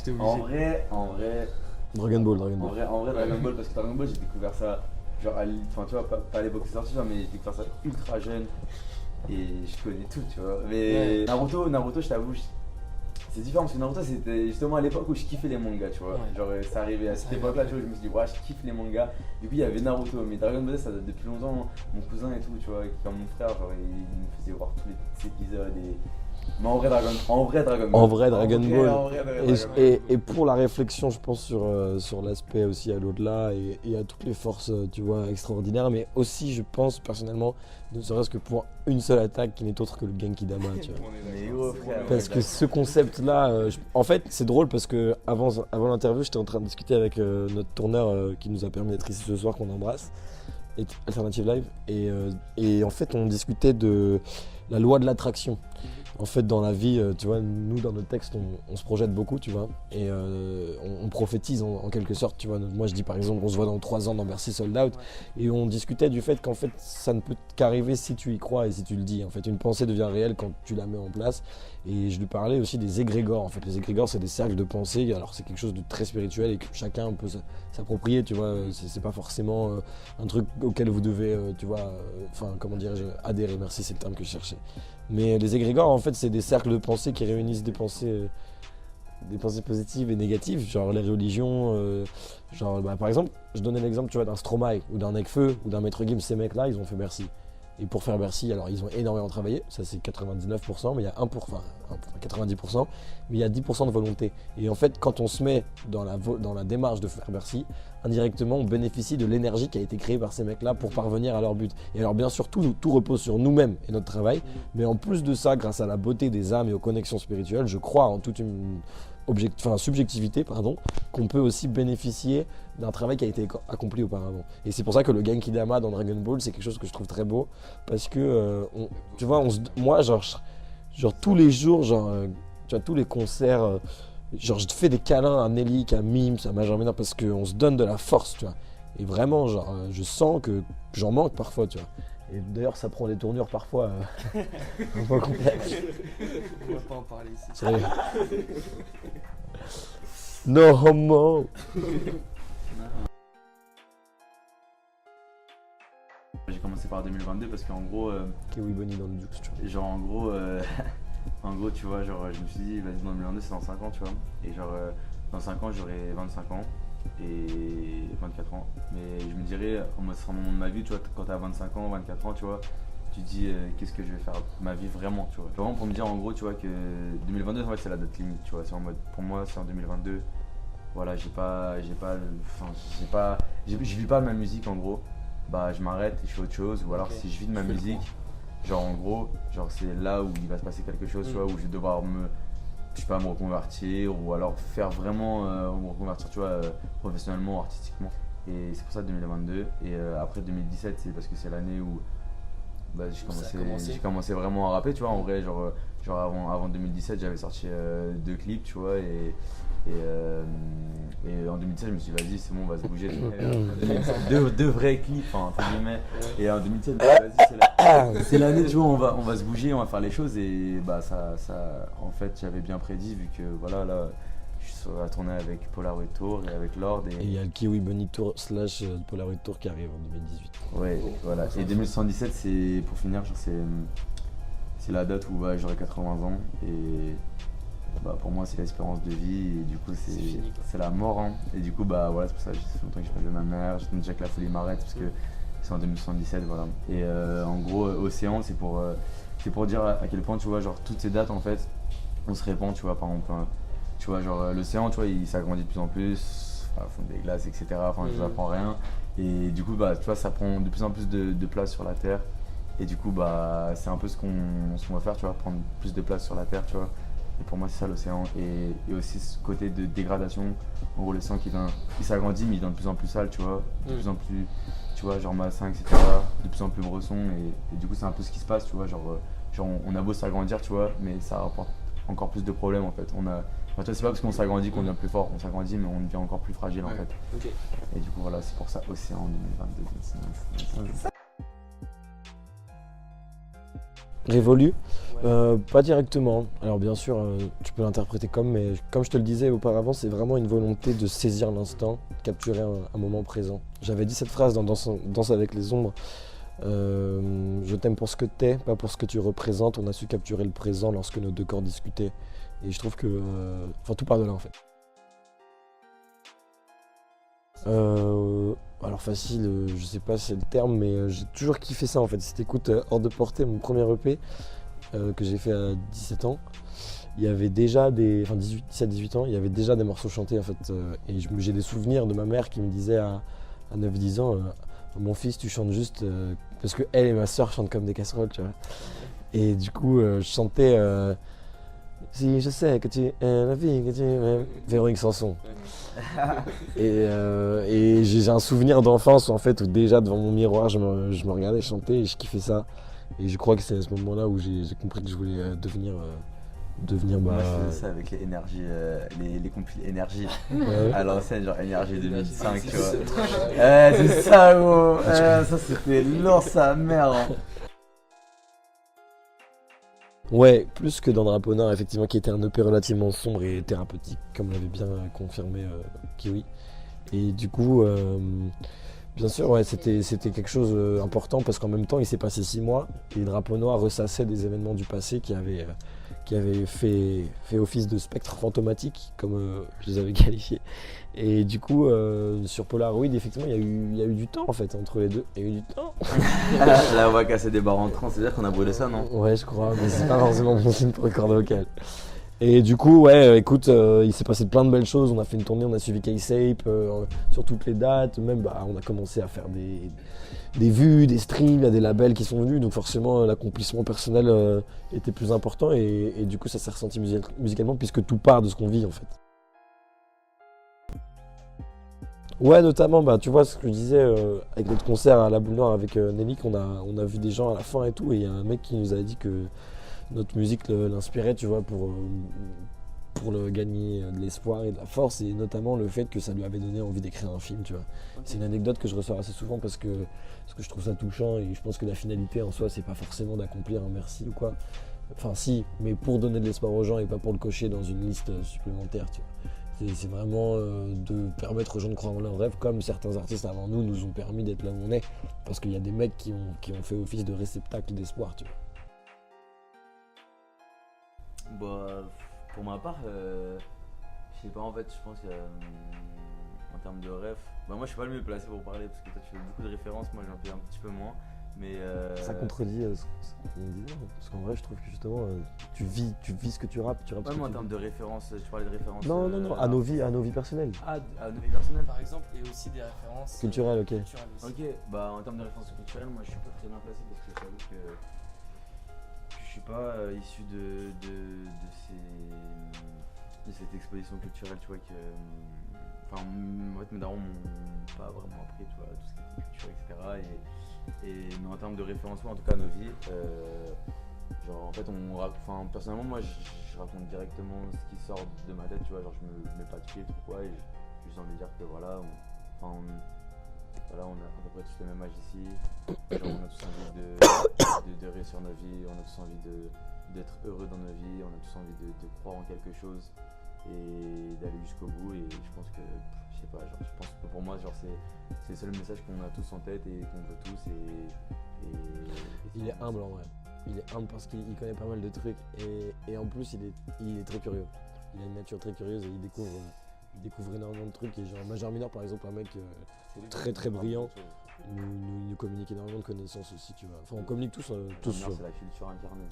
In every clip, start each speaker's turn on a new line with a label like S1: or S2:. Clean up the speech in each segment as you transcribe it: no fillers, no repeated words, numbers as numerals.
S1: J'étais
S2: En
S1: obligé.
S2: vrai,
S3: Dragon Ball.
S2: Dragon Ball, parce que Dragon Ball, j'ai découvert ça, genre, enfin, tu vois, pas à l'époque où c'est sorti, genre, mais j'ai découvert ça ultra jeune et je connais tout, tu vois. Mais
S1: Ouais.
S2: Naruto, je t'avoue, c'est différent parce que Naruto, c'était justement à l'époque où je kiffais les mangas, tu vois.
S1: Ouais.
S2: Genre, c'est arrivé à
S1: Ça
S2: cette
S1: arrive
S2: époque-là,
S1: après.
S2: tu vois, je me suis dit, ouais, je kiffe les mangas. Du coup, il y avait Naruto, mais Dragon Ball, ça date depuis longtemps. Mon cousin et tout, tu vois, qui est comme mon frère, genre, il me faisait voir tous les épisodes et. Mais en vrai, Dragon Ball.
S3: En vrai, Dragon Ball.
S2: En vrai, Dragon Ball.
S3: Et pour la réflexion, je pense, sur l'aspect aussi à l'au-delà et à toutes les forces, tu vois, extraordinaires, mais aussi, je pense, personnellement, ne serait-ce que pour une seule attaque qui n'est autre que le Genki Dama, tu vois.
S2: Mais gros, frère.
S3: Parce que ce concept-là, en fait, c'est drôle parce que avant l'interview, j'étais en train de discuter avec notre tourneur qui nous a permis d'être ici ce soir, qu'on embrasse, et Alternative Live, et en fait, on discutait de la loi de l'attraction. En fait, dans la vie, tu vois, nous, dans nos textes, on se projette beaucoup, tu vois, et on prophétise en quelque sorte, tu vois. Moi, je dis par exemple, on se voit dans 3 ans dans Bercy Sold Out, et on discutait du fait qu'en fait, ça ne peut qu'arriver si tu y crois et si tu le dis. En fait, une pensée devient réelle quand tu la mets en place. Et je lui parlais aussi des égrégores. En fait, les égrégores, c'est des cercles de pensée. Alors, c'est quelque chose de très spirituel et que chacun peut s'approprier, tu vois. C'est pas forcément un truc auquel vous devez, tu vois, enfin, comment dirais-je, adhérer. Merci, c'est le terme que je cherchais. Mais les égrégores, en fait, c'est des cercles de pensée qui réunissent des pensées positives et négatives, genre les religions. Genre, par exemple, je donnais l'exemple, tu vois, d'un Stromae ou d'un Nekfeu ou d'un Maître Gims. Ces mecs-là, ils ont fait Bercy. Et pour faire Bercy, alors ils ont énormément travaillé, ça c'est 99%, mais il y a 90%, mais il y a 10% de volonté. Et en fait, quand on se met dans la démarche de faire Bercy, indirectement, on bénéficie de l'énergie qui a été créée par ces mecs-là pour parvenir à leur but. Et alors, bien sûr, tout repose sur nous-mêmes et notre travail, mais en plus de ça, grâce à la beauté des âmes et aux connexions spirituelles, je crois en toute une subjectivité, qu'on peut aussi bénéficier d'un travail qui a été accompli auparavant. Et c'est pour ça que le Genki Dama dans Dragon Ball, c'est quelque chose que je trouve très beau, parce que, tu vois, moi, genre tous les jours, tu vois, tous les concerts, genre je fais des câlins à Nelly, à Mims, à Major parce qu'on se donne de la force, tu vois. Et vraiment, genre, je sens que j'en manque parfois, tu vois. Et d'ailleurs, ça prend des tournures parfois un peu complexes.
S1: On va pas en parler ici.
S3: Sérieux. No homo.
S2: J'ai commencé par 2022 parce qu'en gros,
S3: Kiwi Bunny dans le juice, tu vois.
S2: genre en gros, tu vois, genre je me suis dit, vas-y, dans 2022 c'est dans 5 ans, tu vois. Et genre dans 5 ans j'aurai 25 ans et 24 ans. Mais je me dirais, en mode, ce sera un moment de ma vie, tu vois, quand t'as 25 ans, 24 ans, tu vois, tu te dis qu'est-ce que je vais faire de ma vie vraiment, tu vois. Vraiment pour me dire en gros, tu vois, que 2022 en fait c'est la date limite, tu vois. C'est en mode, pour moi c'est en 2022. Voilà, je vis pas ma musique en gros. Bah je m'arrête et je fais autre chose. Ou alors
S1: Ok.
S2: si je vis de ma musique, genre en gros, genre c'est là où il va se passer quelque chose, tu vois, où je vais devoir je sais pas, me reconvertir ou alors faire vraiment me reconvertir, tu vois, professionnellement ou artistiquement. Et c'est pour ça 2022. Et après 2017, c'est parce que c'est l'année où bah, j'ai commencé vraiment à rapper, tu vois. En vrai, genre avant 2017, j'avais sorti 2 clips, tu vois, et en 2017, je me suis dit, vas-y, c'est bon, on va se bouger. Tu vois. Deux vrais clips, enfin, entre guillemets. Et en 2017, vas-y, c'est l'année, tu vois, on va se bouger, on va faire les choses. Et bah, en fait, j'avais bien prédit, vu que voilà, là, je suis sur la tournée avec Polaroid Tour et avec Lord.
S3: Et il y a le Kiwi Bunny Tour / Polaroid Tour qui arrive en 2018.
S2: Ouais, voilà. Et 2117, c'est pour finir, genre, c'est la date où bah, j'aurai 80 ans. Et bah, pour moi, c'est l'espérance de vie. Et du coup, c'est la mort. Hein. Et du coup, bah voilà, c'est pour ça que ça fait longtemps que j'ai pas vu ma mère. J'attends déjà que la folie m'arrête parce que c'est en 2117, voilà. Et en gros, Océan, c'est pour dire à quel point, tu vois, genre, toutes ces dates, en fait, on se répand, tu vois, par exemple. Tu vois, genre, l'océan, tu vois, il s'agrandit de plus en plus. Enfin, fond des glaces, etc. Enfin, je vous apprends rien. Et du coup, bah, tu vois, ça prend de plus en plus de place sur la Terre. Et du coup, bah, c'est un peu ce qu'on va faire, tu vois, prendre plus de place sur la Terre, tu vois. Et pour moi, c'est ça l'océan. Et aussi ce côté de dégradation. En gros, l'océan il s'agrandit, mais il devient de plus en plus sale, tu vois. De plus en plus, tu vois, genre malsain, etc. De plus en plus bresson. Et du coup, c'est un peu ce qui se passe, tu vois. Genre on a beau s'agrandir, tu vois, mais ça rapporte encore plus de problèmes, en fait. Enfin, tu vois, c'est pas parce qu'on s'agrandit qu'on devient plus fort. On s'agrandit, mais on devient encore plus fragile, en fait.
S1: Ok.
S2: Et du coup, voilà, c'est pour ça, Océan 2022.
S3: Révolu.
S1: Ouais.
S3: Pas directement. Alors bien sûr, tu peux l'interpréter mais comme je te le disais auparavant, c'est vraiment une volonté de saisir l'instant, capturer un moment présent. J'avais dit cette phrase dans Danse avec les ombres. Je t'aime pour ce que t'es, pas pour ce que tu représentes. On a su capturer le présent lorsque nos deux corps discutaient. Et je trouve que... tout part de là en fait. Alors facile, je sais pas si c'est le terme, mais j'ai toujours kiffé ça en fait. Si t'écoutes Hors de portée, mon premier EP que j'ai fait à 17 ans, il y avait déjà 17-18 ans, il y avait déjà des morceaux chantés en fait. Et j'ai des souvenirs de ma mère qui me disait à 9-10 ans, mon fils tu chantes juste parce que elle et ma soeur chantent comme des casseroles, tu vois. Et du coup je chantais si je sais que tu es la vie que tu aimes, Véronique Sanson. Et j'ai un souvenir d'enfance en fait où déjà devant mon miroir je me regardais chanter et je kiffais ça. Et je crois que c'est à ce moment-là où j'ai compris que je voulais devenir
S2: Moi je faisais ça avec les énergies, les compiles énergie à l'ancienne, genre énergie 2005, tu vois. C'est ça gros, ça c'était lourd sa mère. Hein.
S3: Ouais, plus que dans Drapeau Noir, effectivement, qui était un EP relativement sombre et thérapeutique, comme l'avait bien confirmé Kiwi. Et du coup, bien sûr, ouais, c'était quelque chose d'important parce qu'en même temps, il s'est passé 6 mois et Drapeau Noir ressassait des événements du passé qui avaient fait office de spectre fantomatique, comme je les avais qualifiés. Et du coup, sur Polaroid, effectivement, il y a eu du temps en fait entre les deux. Il y a eu du temps.
S2: Là, on va casser des barres en 30, c'est-à-dire qu'on a brûlé ça, non?
S3: Ouais, je crois, mais c'est pas forcément bon signe pour les cordes vocales. Et du coup, ouais, écoute, il s'est passé plein de belles choses. On a fait une tournée, on a suivi K-Sape sur toutes les dates. Même, on a commencé à faire des vues, des streams, il y a des labels qui sont venus. Donc forcément, l'accomplissement personnel était plus important. Et du coup, ça s'est ressenti musicalement puisque tout part de ce qu'on vit en fait. Ouais, notamment, tu vois ce que je disais avec notre concert à la Boule Noire avec Nelly, on a vu des gens à la fin et tout. Et il y a un mec qui nous a dit que notre musique l'inspirait, tu vois, pour gagner de l'espoir et de la force, et notamment le fait que ça lui avait donné envie d'écrire un film, tu vois. Okay. C'est une anecdote que je ressors assez souvent parce que je trouve ça touchant et je pense que la finalité en soi, c'est pas forcément d'accomplir un merci ou quoi. Enfin si, mais pour donner de l'espoir aux gens et pas pour le cocher dans une liste supplémentaire, tu vois. C'est vraiment de permettre aux gens de croire en leurs rêves, comme certains artistes avant nous ont permis d'être là où on est, parce qu'il y a des mecs qui ont fait office de réceptacle d'espoir, tu vois.
S2: Bah, pour ma part, je sais pas, en fait, je pense qu'en termes de rêve, moi je suis pas le mieux placé pour parler parce que toi tu fais beaucoup de références, moi j'en fais un petit peu moins, mais
S3: ça contredit ce qu'on disait, parce qu'en vrai je trouve que justement tu vis ce que tu rappes.
S2: Ouais, moi en termes de références, tu parlais de références.
S3: Non, à nos vies personnelles.
S1: À nos vies personnelles par exemple, et aussi des références
S3: culturelles, ok.
S2: Ok, bah en termes de références culturelles, moi je suis pas très bien placé parce que j'avoue que je suis pas issu de cette exposition culturelle, tu vois, que enfin en fait mes darons m'ont pas vraiment appris, tu vois, tout ce qui était culture, etc. Mais en termes de référencement, en tout cas nos vies, genre en fait personnellement moi je raconte directement ce qui sort de ma tête, tu vois, genre je me mets pas de filtre ou quoi, et j'ai juste envie de dire que voilà, on a à peu près tous le même âge ici, genre, on a tous envie de réussir nos vies, on a tous envie d'être heureux dans nos vies, on a tous envie de croire en quelque chose et d'aller jusqu'au bout. Et je pense que, je sais pas, genre, je pense que pour moi, genre, c'est le seul message qu'on a tous en tête et qu'on veut tous.
S3: Il est humble en vrai. Il est humble parce qu'il connaît pas mal de trucs et en plus il est très curieux. Il a une nature très curieuse et il découvre énormément de trucs. Et genre Major Minor par exemple, un mec très très brillant, nous communique énormément de connaissances aussi, tu vois. Enfin on communique tous.
S2: C'est la culture incarnée.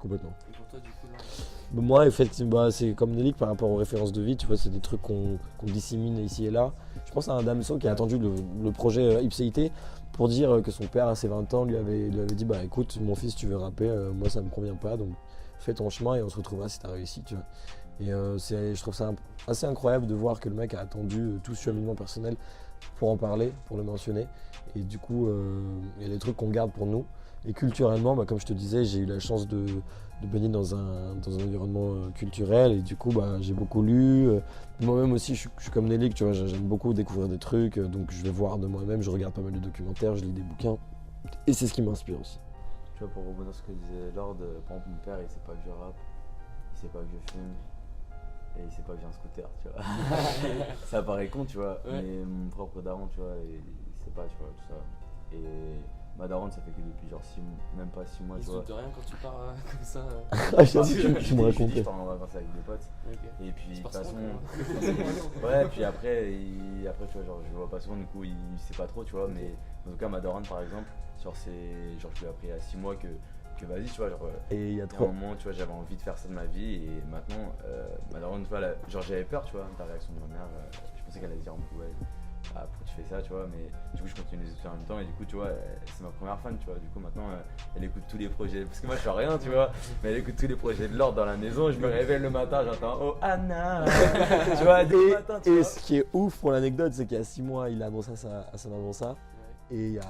S3: Complètement.
S1: Et pour toi du coup là
S3: moi effectivement c'est comme Nelly par rapport aux références de vie, tu vois, c'est des trucs qu'on dissémine ici et là. Je pense à un Damso qui a attendu le projet Ipséité pour dire que son père à ses 20 ans lui avait dit bah écoute mon fils tu veux rapper, moi ça me convient pas donc fais ton chemin et on se retrouvera si t'as réussi, tu vois. Et je trouve ça assez incroyable de voir que le mec a attendu tout ce cheminement personnel pour en parler, pour le mentionner. Et du coup, il y a des trucs qu'on garde pour nous. Et culturellement, comme je te disais, j'ai eu la chance de baigner dans un environnement culturel. Et du coup, j'ai beaucoup lu. Moi-même aussi, je suis comme Nelly, tu vois, j'aime beaucoup découvrir des trucs. Donc je vais voir de moi-même, je regarde pas mal de documentaires, je lis des bouquins. Et c'est ce qui m'inspire aussi.
S2: Tu vois, pour rebondir sur ce que disait Lord, par exemple, mon père, il sait pas que je rappe, il sait pas que je fume, et il sait pas que j'ai un scooter, tu vois. Ça paraît con, tu vois,
S1: Ouais.
S2: mais mon propre daron, tu vois, il sait pas, tu vois, tout ça. Et ma daronne, ça fait que depuis genre 6 mois, même pas 6 mois,
S1: Ils
S2: tu
S1: se
S2: vois.
S1: doutent de rien quand tu pars comme ça.
S3: Ah, j'avoue, tu me
S2: Je
S3: racontais.
S2: pars en vacances avec des potes.
S1: Ok.
S2: Et puis, de
S1: C'est
S2: toute
S1: pas
S2: façon.
S1: souvent,
S2: Ouais, puis après, tu vois, genre, je le vois pas souvent, du coup, il sait pas trop, tu vois.
S1: Ok.
S2: Mais en tout cas, ma daronne, par exemple, genre, je lui ai appris il y a 6 mois que vas-y, tu vois, genre.
S3: Et il y a
S2: À un
S3: trop.
S2: moment, tu vois, j'avais envie de faire ça de ma vie. Et maintenant, ma daronne, tu vois, genre, j'avais peur, tu vois, de la réaction de ma mère. Je pensais qu'elle allait dire, ouais, ah, pourquoi tu fais ça, tu vois. Mais du coup, je continue les études en même temps. Et du coup, tu vois, c'est ma première fan, tu vois. Du coup, maintenant, elle écoute tous les projets. Parce que moi, je fais rien, tu vois. Mais elle écoute tous les projets de l'ordre dans la maison. Je me réveille le matin, j'entends, oh, Anna. Tu vois, dès le matin, tu
S3: Et
S2: vois.
S3: ce qui est ouf pour l'anecdote, c'est qu'il y a 6 mois, il a annoncé à son annonceur.
S1: Ouais.
S3: Et il y a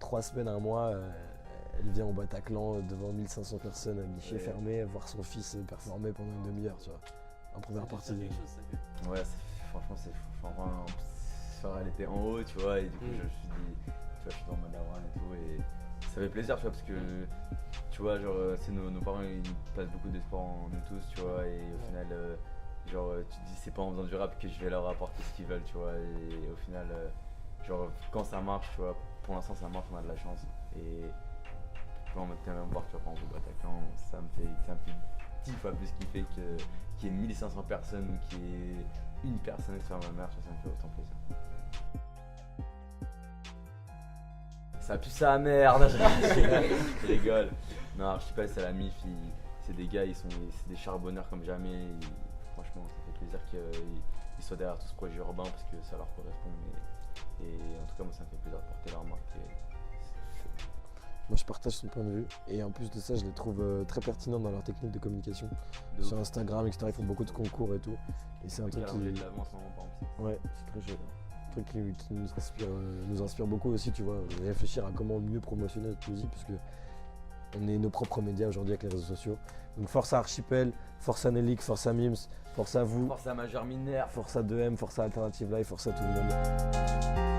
S3: 3 semaines, un mois, elle vient au Bataclan devant 1500 personnes à guichet
S2: Ouais.
S3: fermé voir son fils performer pendant une demi-heure, tu vois. En première partie.
S1: C'est quelque chose, ça fait.
S2: Ouais, franchement, c'est fou. Enfin, elle était en haut, tu vois, et du coup, je me suis dit, tu vois, je suis dans ma daronne et tout, et ça fait plaisir, tu vois, parce que, tu vois, genre, c'est nos parents, ils placent beaucoup d'espoir en nous tous, tu vois, et au final, genre, tu te dis, c'est pas en faisant du rap que je vais leur apporter ce qu'ils veulent, tu vois, et au final, genre, quand ça marche, tu vois, pour l'instant, ça marche, on a de la chance, et tu vois, on m'a tellement voir, tu vois, par exemple, au Bataclan, ça me fait 10 fois plus kiffer qu'il y ait 1500 personnes ou qu'il y ait une personne sur ma mère, ça me fait autant plaisir. Ça pue sa merde. Je rigole. Non, Archipel, c'est la MIF, c'est des gars, c'est des charbonneurs comme jamais. Franchement, ça fait plaisir qu'ils soient derrière tout ce projet urbain parce que ça leur correspond. Et en tout cas, moi, ça me fait plaisir de porter leur marque.
S3: Moi, je partage son point de vue. Et en plus de ça, je les trouve très pertinents dans leur technique de communication.
S2: De
S3: Sur
S2: ouf.
S3: Instagram, etc. Ils font beaucoup de concours et tout. Et c'est un truc qui.
S2: de l'avant en ce moment, par exemple.
S3: Ouais, c'est très chouette. Un truc qui nous inspire beaucoup aussi, tu vois. Réfléchir à comment mieux promotionner notre musique, parce que on est nos propres médias aujourd'hui avec les réseaux sociaux. Donc force à Archipel, force à Nelik, force à Mims, force à vous,
S2: Force à Majeur Mineur.
S3: force à 2M, force à Alternative Live, force à tout le monde.